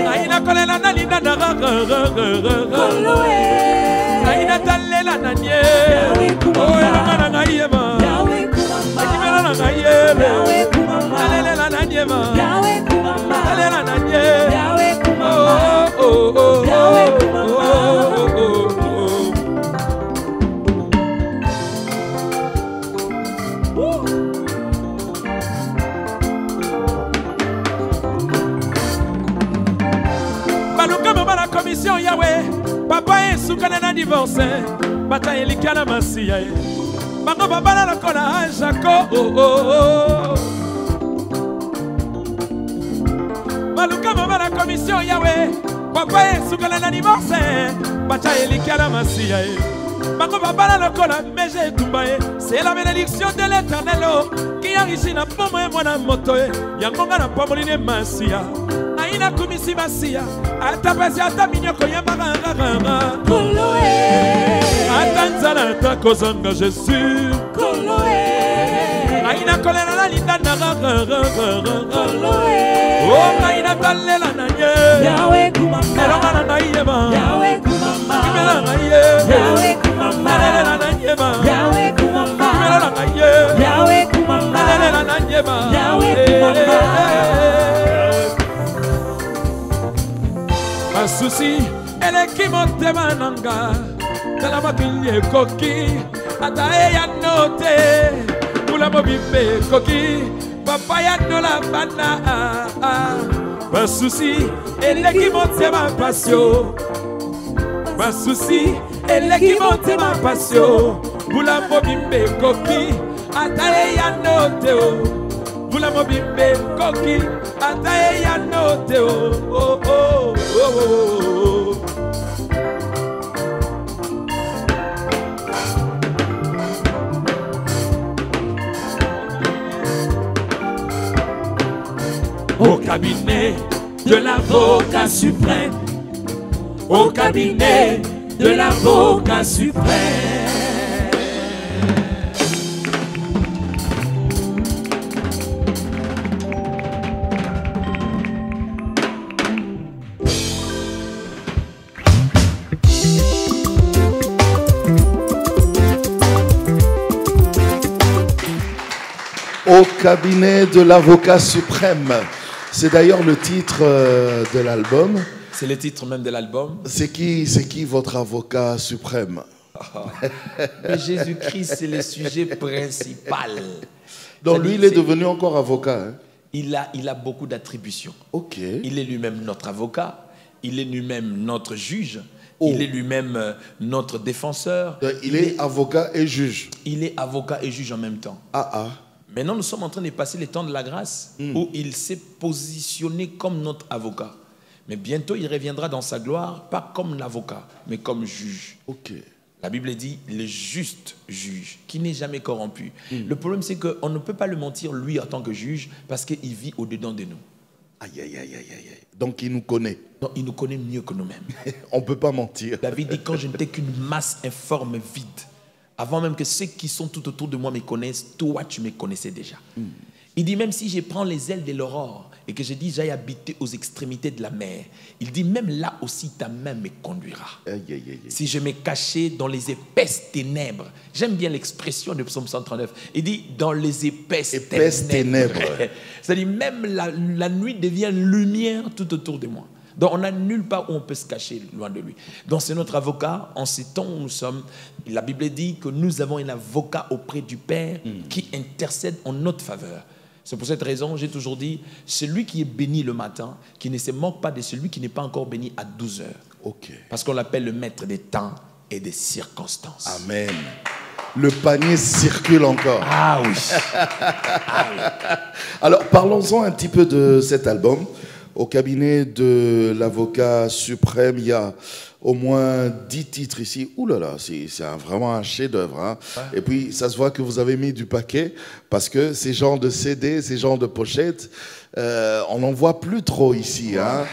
Speaker 1: naina kolela na linda na
Speaker 3: Kolo
Speaker 1: naina talela na nye elanga na ngai yeba ekimela na ngai yebe alela na nyeba alela na nye baluka mama la commission Yahweh papa est soukana na divorce bata elikana masiya bango babala lokola Jacob baluka mama la commission Yahweh papa est soukana na divorce bata elikana masiya bango babala lokola meje tumbaye. C'est la bénédiction de l'Éternel qui enrichit na pomo e mwana moto yango nga na pamoli ne masiya aina kumisi masiya ata pasi ata minyoko yebaka ata nzala ata kozanga Jésus aina kolela na linda na aina talela na ye elonga na ngai yeba kimela na ye alela na yeba kimela na ngai ye alela na yeba masusi eleki motema nanga tala makili ekoki ata eya note kula mobimbe ekoki papa ya nola bana masusi eleki motema pasio masusi eleki motema pasio kula mobimbe ekoki ata eya note Vula mobimbe koki ataye ya note Au cabinet de l'avocat suprême, au cabinet de l'avocat suprême.
Speaker 2: Au cabinet de l'avocat suprême. C'est d'ailleurs le titre de l'album.
Speaker 4: C'est le titre même de l'album.
Speaker 2: C'est qui votre avocat suprême?
Speaker 4: Mais Jésus-Christ, c'est le sujet principal.
Speaker 2: Donc lui, il est devenu encore avocat. Hein?
Speaker 4: Il a beaucoup d'attributions.
Speaker 2: Ok.
Speaker 4: Il est lui-même notre avocat. Il est lui-même notre juge.
Speaker 2: Oh.
Speaker 4: Il est lui-même notre défenseur.
Speaker 2: Il est avocat et juge.
Speaker 4: Il est avocat et juge en même temps. Maintenant, nous sommes en train de passer les temps de la grâce où il s'est positionné comme notre avocat. Mais bientôt, il reviendra dans sa gloire, pas comme l'avocat, mais comme juge.
Speaker 2: Ok.
Speaker 4: La Bible dit le juste juge, qui n'est jamais corrompu. Le problème, c'est qu'on ne peut pas le mentir, lui, en tant que juge, parce qu'il vit au-dedans de nous.
Speaker 2: Aïe, aïe, aïe, aïe, aïe. Donc, il nous connaît.
Speaker 4: Donc, il nous connaît mieux que nous-mêmes.
Speaker 2: On ne peut pas mentir.
Speaker 4: David dit, quand je n'étais qu'une masse informe vide, avant même que ceux qui sont tout autour de moi me connaissent, toi, tu me connaissais déjà. Il dit, même si je prends les ailes de l'aurore et que je dis, j'aille habiter aux extrémités de la mer, il dit, même là aussi, ta main me conduira.
Speaker 2: Aïe, aïe, aïe.
Speaker 4: Si je me cachais dans les épaisses ténèbres, j'aime bien l'expression de Psaume 139, il dit, dans les épaisses ténèbres. C'est-à-dire, même la nuit devient lumière tout autour de moi. Donc on n'a nulle part où on peut se cacher loin de lui. Donc c'est notre avocat. En ces temps où nous sommes, la Bible dit que nous avons un avocat auprès du Père qui intercède en notre faveur. C'est pour cette raison, j'ai toujours dit, celui qui est béni le matin, qui ne se moque pas de celui qui n'est pas encore béni à 12 heures.
Speaker 2: Ok.
Speaker 4: Parce qu'on l'appelle le maître des temps et des circonstances.
Speaker 2: Amen. Le panier circule encore.
Speaker 4: Ah oui.
Speaker 2: Alors parlons-en un petit peu de cet album. Au cabinet de l'avocat suprême, il y a au moins 10 titres ici. Ouh là là, c'est vraiment un chef-d'œuvre. Hein. Ouais. Et puis, ça se voit que vous avez mis du paquet parce que ces genres de CD, ces genres de pochettes, on n'en voit plus trop ici. Hein.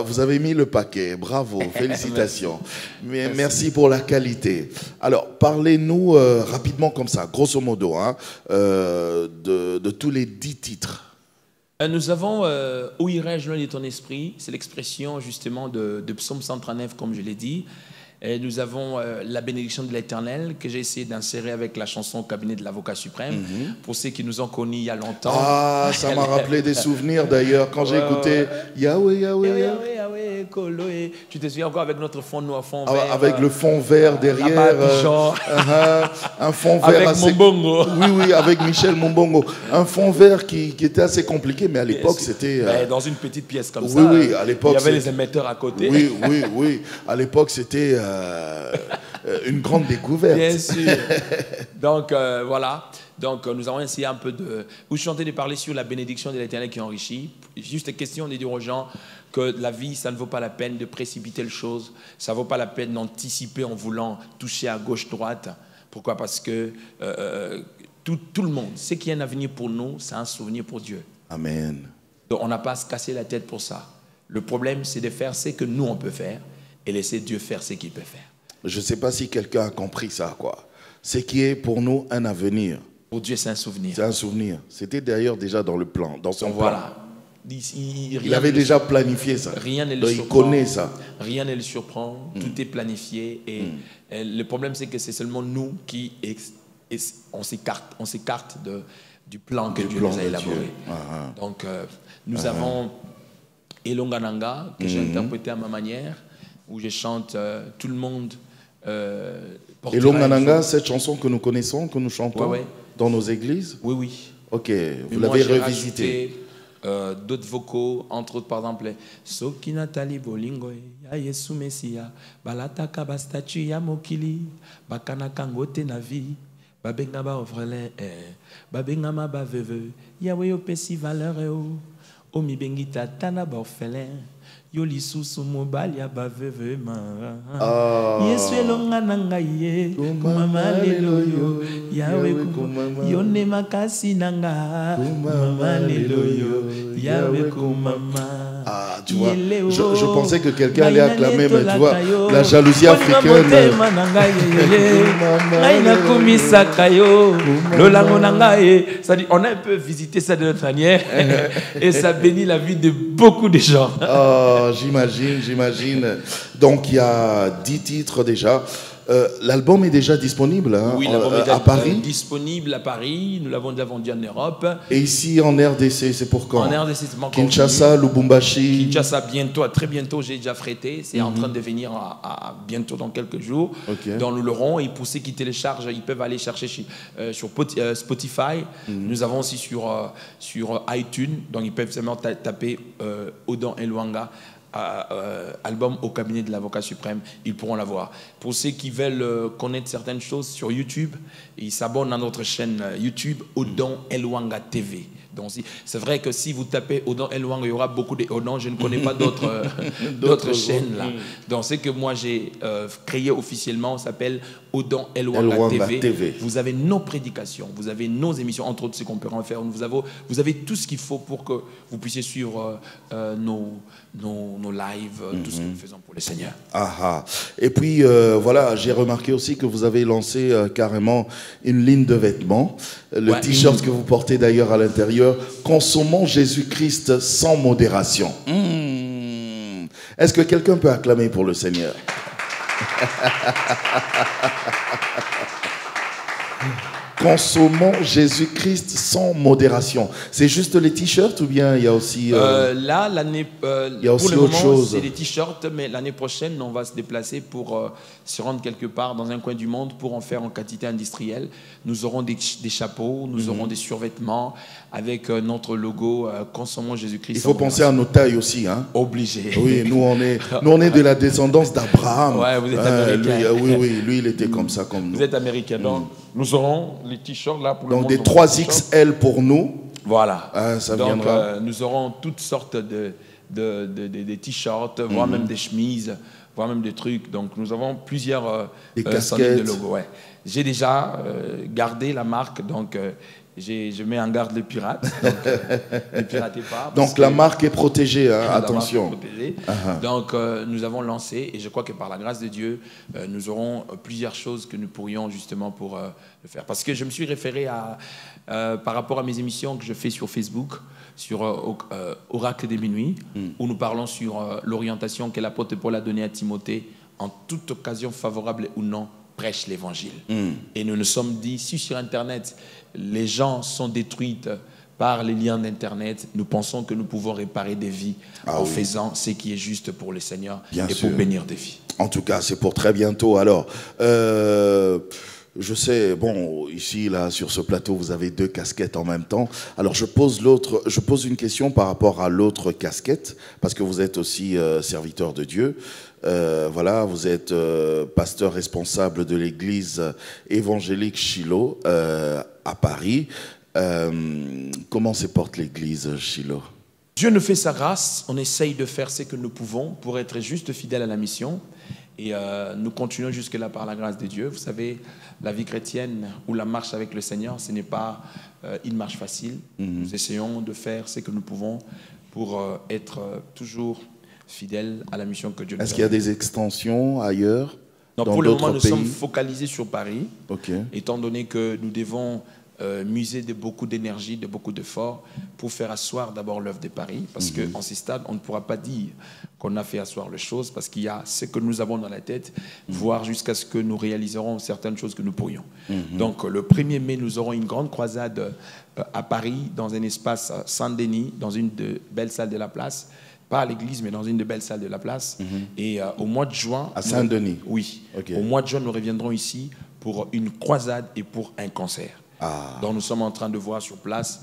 Speaker 2: Vous avez mis le paquet. Bravo, félicitations. Merci. Merci pour la qualité. Alors, parlez-nous rapidement comme ça, grosso modo, hein, de tous les 10 titres.
Speaker 4: Nous avons Où irais-je loin de ton esprit, c'est l'expression justement de Psaume 139, comme je l'ai dit. Et nous avons La bénédiction de l'Éternel, que j'ai essayé d'insérer avec la chanson Cabinet de l'Avocat suprême. Pour ceux qui nous ont connus il y a longtemps.
Speaker 2: Ah, ça m'a rappelé des souvenirs d'ailleurs, quand j'ai écouté Yahweh, Yahweh, Yahweh.
Speaker 4: Tu te souviens encore avec notre fond noir, fond
Speaker 2: vert, avec le fond vert derrière, un fond vert
Speaker 4: avec
Speaker 2: assez...
Speaker 4: Mombongo.
Speaker 2: Oui, avec Michel Mombongo. Un fond vert qui était assez compliqué, mais à l'époque c'était...
Speaker 4: Dans une petite pièce comme
Speaker 2: ça. Oui, à l'époque...
Speaker 4: Il y avait les émetteurs à côté.
Speaker 2: Oui. À l'époque c'était une grande découverte.
Speaker 4: Bien sûr. Donc voilà. Donc nous avons essayé un peu de... Vous chantez de parler sur la bénédiction de l'Éternel qui enrichit. Juste question de dire aux gens que la vie, ça ne vaut pas la peine de précipiter les choses. Ça ne vaut pas la peine d'anticiper en voulant toucher à gauche-droite. Pourquoi? Parce que tout le monde, ce qui est un avenir pour nous, c'est un souvenir pour Dieu.
Speaker 2: Amen.
Speaker 4: Donc on n'a pas à se casser la tête pour ça. Le problème, c'est de faire ce que nous, on peut faire et laisser Dieu faire ce qu'il peut faire. Je
Speaker 2: ne sais pas si quelqu'un a compris ça, quoi. Ce qui est pour nous un avenir.
Speaker 4: Pour Dieu, c'est un souvenir.
Speaker 2: C'est un souvenir. C'était d'ailleurs déjà dans le plan, dans son plan. Il avait déjà planifié ça.
Speaker 4: Rien ne le
Speaker 2: surprend. Il connaît ça.
Speaker 4: Rien ne le surprend. Tout est planifié. Et le problème, c'est que c'est seulement nous qui on s'écarte du plan que Dieu nous a élaboré. Donc, nous avons Elongananga, que j'ai interprété à ma manière, où je chante tout le monde.
Speaker 2: Elongananga, cette chanson que nous connaissons, que nous chantons dans nos églises.
Speaker 4: Oui.
Speaker 2: Ok, vous l'avez revisité.
Speaker 4: D'autres vocaux, entre autres par exemple Soki Nathalie Bolingo ya Yesu Messia balataka ba statue ya mokili bakana kangote na vie babenga ba orphelin babenga ma ba veuve Yahweh opesi valeur o mi bengi tata na ba orphelin yo lisusu mobali ya ba veuve ma Yesu elonga na ngai ye kumama lelo yo Yahweh yo ne makasi nanga kumama lelo yo Yahweh kumama.
Speaker 2: Ah, tu vois, je pensais que quelqu'un allait acclamer, mais tu vois, la jalousie africaine.
Speaker 4: On a un peu visité ça de notre manière et ça bénit la vie de beaucoup de gens.
Speaker 2: Oh, j'imagine. Donc il y a 10 titres déjà. L'album est déjà disponible hein,
Speaker 4: oui, l'album est
Speaker 2: à Paris.
Speaker 4: Disponible à Paris, nous l'avons déjà vendu en Europe.
Speaker 2: Et ici en RDC, c'est pour quand?
Speaker 4: En RDC, c'est pour
Speaker 2: Kinshasa, Lubumbashi.
Speaker 4: Kinshasa, bientôt, très bientôt, j'ai déjà frété. C'est en train de venir à bientôt dans quelques jours. Dans nous l'aurons. Et pour ceux qui téléchargent, ils peuvent aller chercher sur Spotify. Nous avons aussi sur iTunes. Donc ils peuvent seulement taper Odan Elwanga. Album au cabinet de l'avocat suprême, ils pourront l'avoir. Pour ceux qui veulent connaître certaines choses sur YouTube, ils s'abonnent à notre chaîne YouTube Odan Elwanga TV. Donc c'est vrai que si vous tapez Odan Elwanga, il y aura beaucoup de Odan. Je ne connais pas d'autres chaînes là. Donc ce que moi j'ai créé officiellement s'appelle Odan Elwanga TV. Vous avez nos prédications, vous avez nos émissions, entre autres ce qu'on peut en faire. Vous avez tout ce qu'il faut pour que vous puissiez suivre nos lives, tout ce que nous faisons pour le Seigneur.
Speaker 2: Et puis voilà, j'ai remarqué aussi que vous avez lancé carrément une ligne de vêtements. Le t-shirt que vous portez d'ailleurs à l'intérieur, consommons Jésus-Christ sans modération. Est-ce que quelqu'un peut acclamer pour le Seigneur? Consommons Jésus-Christ sans modération. C'est juste les t-shirts ou bien il y a aussi...
Speaker 4: là, l'année...
Speaker 2: il y a aussi autre chose.
Speaker 4: C'est des t-shirts, mais l'année prochaine, on va se déplacer pour se rendre quelque part dans un coin du monde pour en faire en quantité industrielle. Nous aurons des chapeaux, nous aurons des survêtements avec notre logo Consommons Jésus-Christ.
Speaker 2: Il faut penser à nos tailles aussi. Hein?
Speaker 4: Obligé.
Speaker 2: Oui, nous on est de la descendance d'Abraham.
Speaker 4: Ouais, vous êtes américain.
Speaker 2: Lui, il était comme ça, comme nous.
Speaker 4: Vous êtes américain, donc nous aurons les t-shirts là pour le monde.
Speaker 2: Donc des 3XL pour nous.
Speaker 4: Voilà.
Speaker 2: Ça
Speaker 4: donc
Speaker 2: viendra.
Speaker 4: Nous aurons toutes sortes de t-shirts, voire même des chemises. voire même des trucs. Donc nous avons plusieurs
Speaker 2: des
Speaker 4: centaines de
Speaker 2: casquettes.
Speaker 4: logos. Ouais. J'ai déjà gardé la marque, donc je mets en garde les pirates. Donc ne piratez pas.
Speaker 2: Donc la marque est protégée, hein,
Speaker 4: la
Speaker 2: attention.
Speaker 4: marque est protégée.
Speaker 2: Uh-huh.
Speaker 4: Donc nous avons lancé, et je crois que par la grâce de Dieu, nous aurons plusieurs choses que nous pourrions justement pour le faire. Parce que je me suis référé par rapport à mes émissions que je fais sur Facebook, sur Oracle des Minuit, où nous parlons sur l'orientation que l'apôtre Paul a donnée à Timothée, en toute occasion favorable ou non, prêche l'évangile. Et nous nous sommes dit, si sur Internet, les gens sont détruits par les liens d'Internet, nous pensons que nous pouvons réparer des vies en faisant ce qui est juste pour le Seigneur pour bénir des vies.
Speaker 2: En tout cas, c'est pour très bientôt. Alors, je sais, bon, ici, là, sur ce plateau, vous avez 2 casquettes en même temps. Alors, je pose une question par rapport à l'autre casquette, parce que vous êtes aussi serviteur de Dieu. Voilà, vous êtes pasteur responsable de l'église évangélique Shiloh à Paris. Comment se porte l'église Shiloh?
Speaker 4: Dieu nous fait sa grâce, on essaye de faire ce que nous pouvons pour être juste fidèles à la mission. Et nous continuons jusque-là par la grâce de Dieu. Vous savez, la vie chrétienne ou la marche avec le Seigneur, ce n'est pas une marche facile. Nous essayons de faire ce que nous pouvons pour être toujours fidèles à la mission que Dieu nous a.
Speaker 2: Est-ce qu'il y a des extensions ailleurs?
Speaker 4: Non, pour le moment, nous sommes focalisés sur Paris, étant donné que nous devons muser de beaucoup d'énergie, de beaucoup d'efforts pour faire asseoir d'abord l'œuvre de Paris, parce qu'en ces stades, on ne pourra pas dire qu'on a fait asseoir les choses, parce qu'il y a ce que nous avons dans la tête, voire jusqu'à ce que nous réaliserons certaines choses que nous pourrions. Donc le 1er mai, nous aurons une grande croisade à Paris, dans un espace Saint-Denis, dans une de belles salles de la place, pas à l'église, mais dans une de belles salles de la place. Et au mois de juin...
Speaker 2: À Saint-Denis?
Speaker 4: Oui. Au mois de juin, nous reviendrons ici pour une croisade et pour un concert. Donc nous sommes en train de voir sur place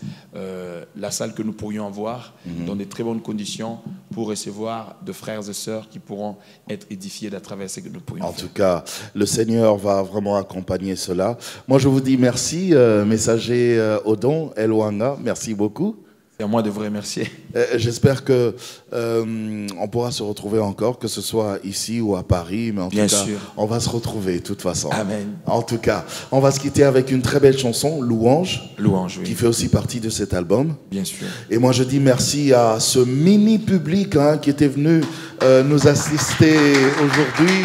Speaker 4: la salle que nous pourrions avoir dans de très bonnes conditions pour recevoir de frères et sœurs qui pourront être édifiés à travers ce que nous pourrions faire.
Speaker 2: En tout cas, le Seigneur va vraiment accompagner cela. Moi, je vous dis merci, messager Odon Elwanga, merci beaucoup.
Speaker 4: C'est à moi de vous remercier.
Speaker 2: J'espère que on pourra se retrouver encore, que ce soit ici ou à Paris, mais en tout cas, on va se retrouver de toute façon.
Speaker 4: Amen.
Speaker 2: En tout cas, on va se quitter avec une très belle chanson, Louange,
Speaker 4: oui,
Speaker 2: qui fait aussi partie de cet album.
Speaker 4: Bien sûr.
Speaker 2: Et moi, je dis merci à ce mini public qui était venu nous assister aujourd'hui.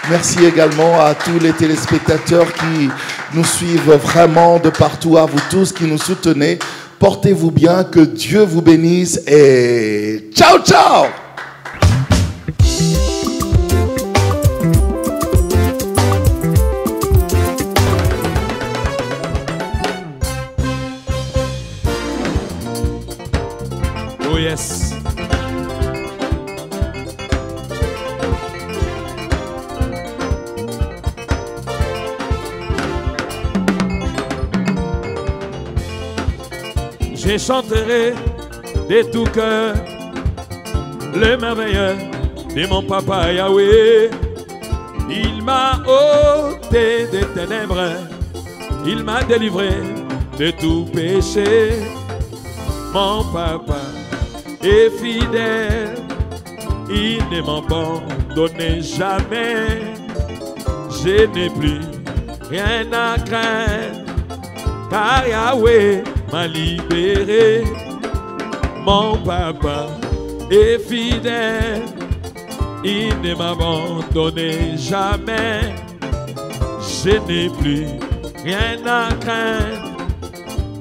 Speaker 2: Merci également à tous les téléspectateurs qui nous suivent vraiment de partout, à vous tous qui nous soutenez. Portez-vous bien, que Dieu vous bénisse et ciao, ciao!
Speaker 1: Oh yes. Je chanterai de tout cœur le merveilleux de mon papa Yahweh. Il m'a ôté des ténèbres, il m'a délivré de tout péché. Mon papa est fidèle, il ne m'abandonne jamais. Je n'ai plus rien à craindre, car Yahweh m'a libéré. Mon papa est fidèle, il ne m'abandonne jamais. Je n'ai plus rien à craindre,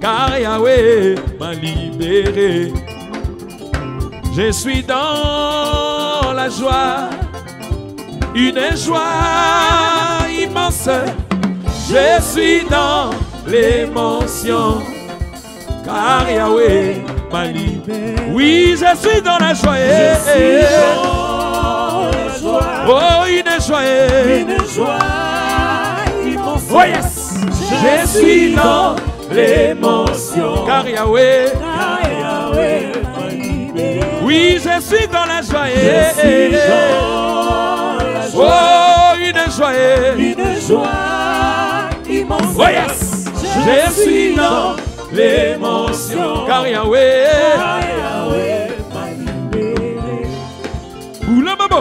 Speaker 1: car Yahweh m'a libéré. Je suis dans la joie, une joie immense. Je suis dans l'émotion, car Yahweh m'a libéré. Oui, je suis dans la joie. Je suis dans la joie. Oh, une joie immense. Oh yes. Je suis dans l'émotion, car Yahweh m'a libéré. Oui, je suis dans la joie. Je suis dans la joie. Oh, une joie immense. Oh yes. Je suis dans l'émotion, car Yahweh m'a libéré. Oula babo.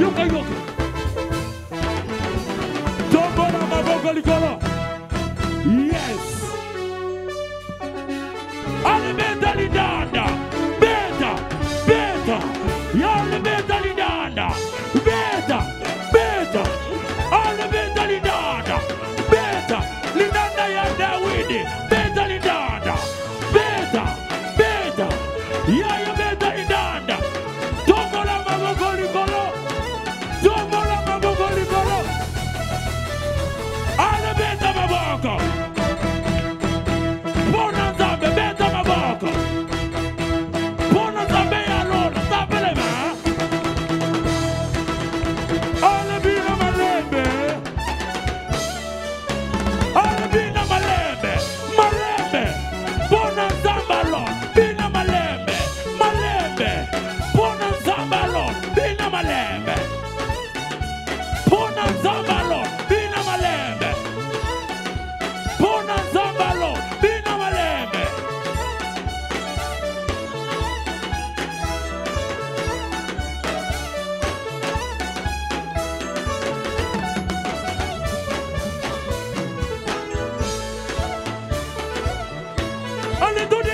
Speaker 5: Yoka yoka. Tombola maboko likolo. Yes. Ale beta lidanda. Beta. Beta. Yale beta lidanda. Beta. Beta. Ale beta lidanda. Beta. Lidanda ya Dawidi. Beta lidanda. Beta. Beta. Yaya beta lidanda. Tombola maboko likolo. Tombola maboko likolo. Ale beta maboko. Bona zambe beta maboko. Bona zambe ya loro tapele ma. Ale bina malembe. Ale bina malembe. Malembe. Bona zamba lo. Bina malembe. Malembe. Bona zamba lo. Bina malembe. Bona zamba lo. Bina malembe. Bona zamba lo. Bina malembe. Aleluia.